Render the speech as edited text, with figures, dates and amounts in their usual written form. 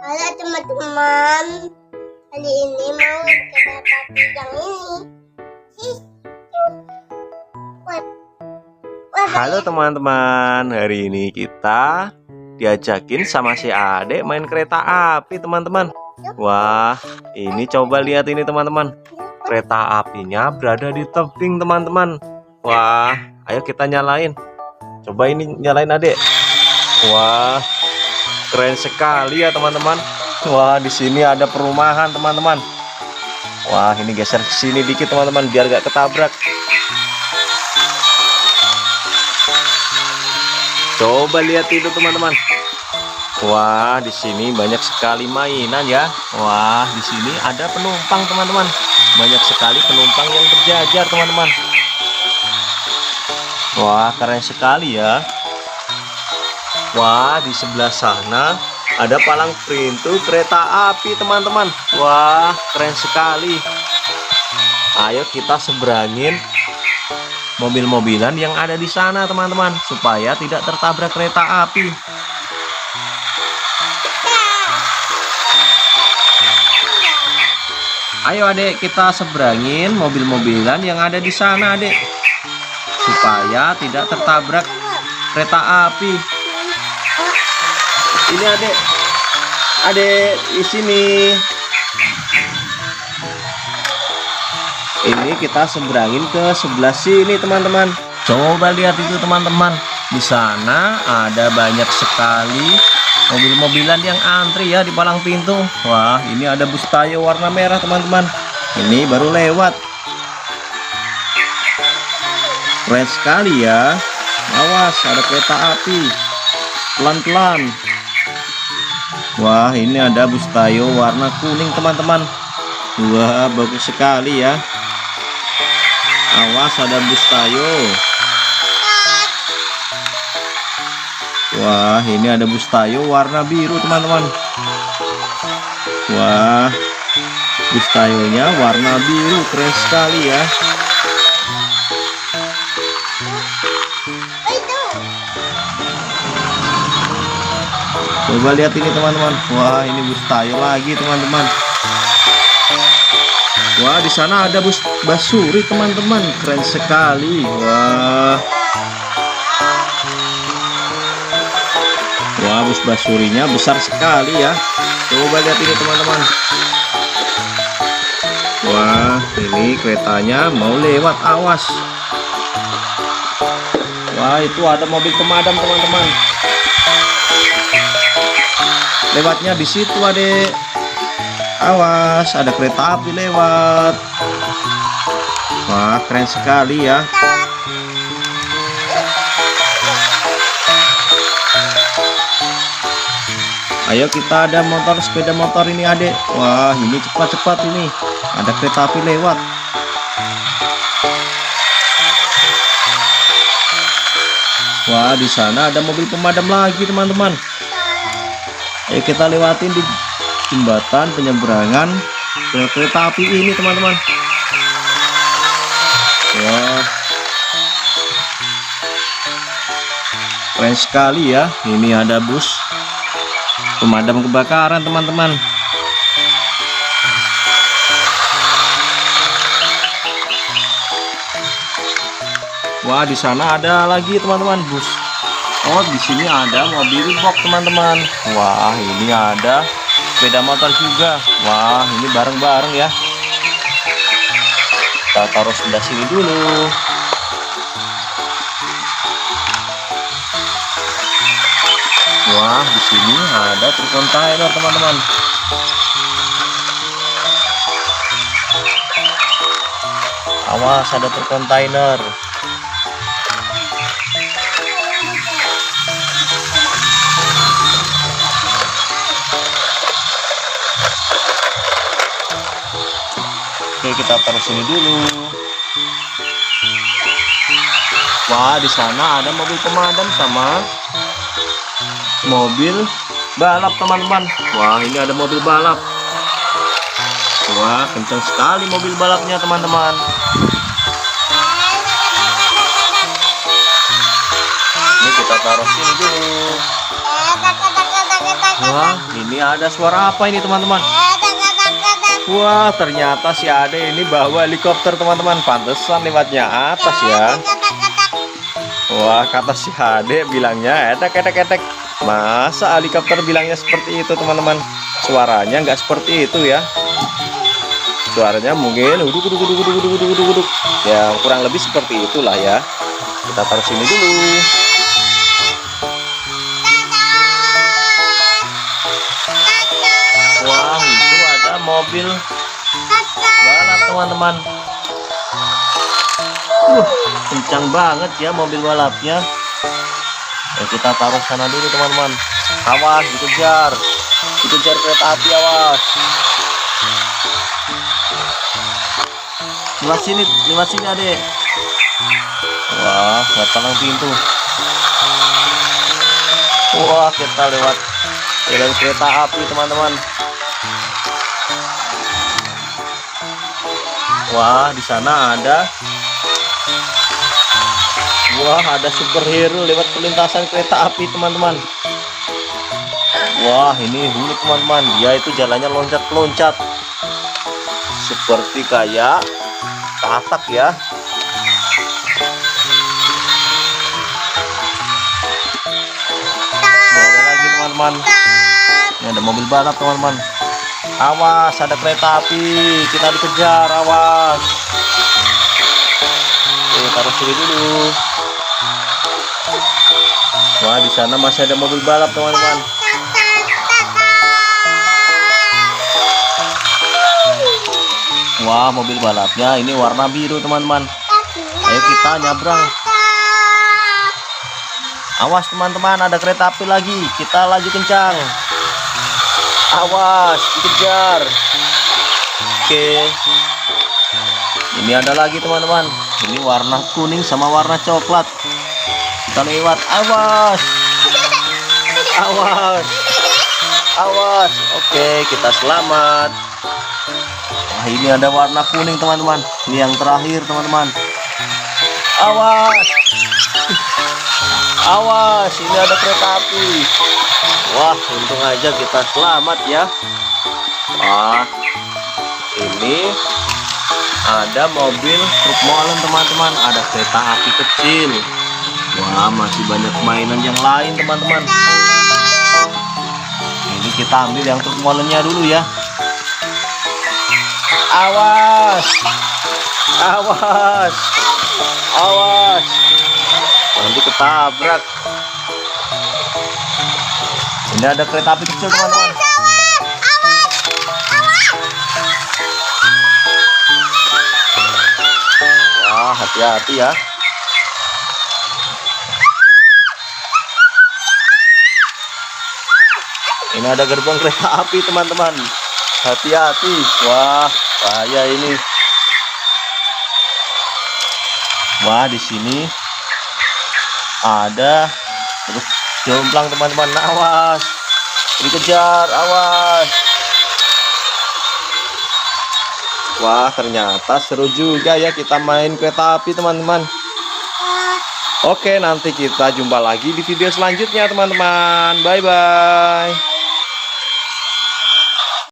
Halo teman-teman, kali ini mau kita pakai yang ini. Halo teman-teman, hari ini kita diajakin sama si Adek main kereta api teman-teman. Wah, ini coba lihat ini teman-teman. Kereta apinya berada di tebing teman-teman. Wah, ayo kita nyalain. Coba ini nyalain Adek. Wah, keren sekali ya teman-teman. Wah, di sini ada perumahan teman-teman. Wah, ini geser ke sini dikit teman-teman biar gak ketabrak. Coba lihat itu teman-teman. Wah, di sini banyak sekali mainan ya. Wah, di sini ada penumpang teman-teman. Banyak sekali penumpang yang berjajar teman-teman. Wah, keren sekali ya. Wah, di sebelah sana ada palang pintu kereta api teman-teman. Wah, keren sekali. Ayo kita seberangin mobil-mobilan yang ada di sana teman-teman, supaya tidak tertabrak kereta api. Ayo Adek, kita seberangin mobil-mobilan yang ada di sana Adek, supaya tidak tertabrak kereta api. Ini Adek di sini. Ini kita seberangin ke sebelah sini teman-teman. Coba lihat itu teman-teman. Di sana ada banyak sekali mobil-mobilan yang antri ya di palang pintu. Wah, ini ada bus Tayo warna merah teman-teman. Ini baru lewat. Keren sekali ya. Awas, ada kereta api. Pelan-pelan. Wah, ini ada bus Tayo warna kuning teman-teman. Wah, bagus sekali ya. Awas, ada bus Tayo. Wah, ini ada bus Tayo warna biru teman-teman. Wah, bus Tayonya warna biru, keren sekali ya. Coba lihat ini teman-teman. Wah, ini bus Tayo lagi teman-teman. Wah, di sana ada bus Basuri teman-teman, keren sekali. Wah, bus Basurinya besar sekali ya. Coba lihat ini teman-teman. Wah, ini keretanya mau lewat, awas. Wah, itu ada mobil pemadam teman-teman. Lewatnya di situ Adek. Awas, ada kereta api lewat. Wah, keren sekali ya. Ayo kita ada motor, sepeda motor ini Adek. Wah, ini cepat-cepat ini. Ada kereta api lewat. Wah, di sana ada mobil pemadam lagi teman-teman. Ayo kita lewatin di jembatan penyeberangan kereta api ini teman-teman. Wah, keren sekali ya. Ini ada bus pemadam kebakaran teman-teman. Wah, di sana ada lagi teman-teman bus. Oh, di sini ada mobil box teman-teman. Wah, ini ada sepeda motor juga. Wah, ini bareng-bareng ya. Kita taruh sebelah sini dulu. Wah, di sini ada truk kontainer teman-teman. Awas, ada truk kontainer. Oke, kita taruh sini dulu. Wah, di sana ada mobil pemadam sama mobil balap teman-teman. Wah, ini ada mobil balap. Wah, kencang sekali mobil balapnya teman-teman. Ini kita taruh sini dulu. Wah, ini ada suara apa ini teman-teman? Wah, ternyata si Ade ini bawa helikopter teman-teman. Pantesan lewatnya atas ya. Wah, kata si Ade bilangnya etek. Masa helikopter bilangnya seperti itu teman-teman? Suaranya nggak seperti itu ya. Suaranya mungkin uduk. Ya kurang lebih seperti itulah ya. Kita taruh sini dulu. Wah, itu ada mobil balap teman-teman. Kencang banget ya mobil balapnya. Kita taruh sana dulu teman-teman. Awas, dikejar kereta api, awas. Lewat sini Adek. Wah, nggak palang pintu. Wah, kita lewat jalan kereta api teman-teman. Wah, di sana ada. Wah, ada superhero lewat perlintasan kereta api teman-teman. Wah, ini Hulk teman-teman. Dia itu jalannya loncat-loncat. Seperti kayak katak ya. Nah, ada lagi teman-teman. Ini ada mobil balap teman-teman. Awas, ada kereta api. Kita dikejar, awas. Oke, taruh sini dulu. Wah, di sana masih ada mobil balap teman-teman. Wah, mobil balapnya ini warna biru teman-teman. Ayo kita nyabrang. Awas teman-teman, ada kereta api lagi. Kita laju kencang. Awas, dikejar. Oke. Ini ada lagi teman-teman. Ini warna kuning sama warna coklat. Kita lewat. Awas. Oke, kita selamat. Wah, ini ada warna kuning teman-teman. Ini yang terakhir teman-teman. Awas, ini ada kereta api. Wah, untung aja kita selamat ya. Wah, ini ada mobil truk molen teman-teman. Ada kereta api kecil. Wah, masih banyak mainan yang lain teman-teman. Ini kita ambil yang truk molennya dulu ya. Awas. Nanti ketabrak. Ini ada kereta api kecil teman-teman. Wah, hati-hati ya. Ini ada gerbong kereta api teman-teman. Hati-hati. Wah, bahaya ini. Wah, di sini ada terus jomplang teman-teman. Awas, dikejar, awas. Wah, ternyata seru juga ya kita main kereta api teman-teman. Oke, nanti kita jumpa lagi di video selanjutnya teman-teman. Bye bye.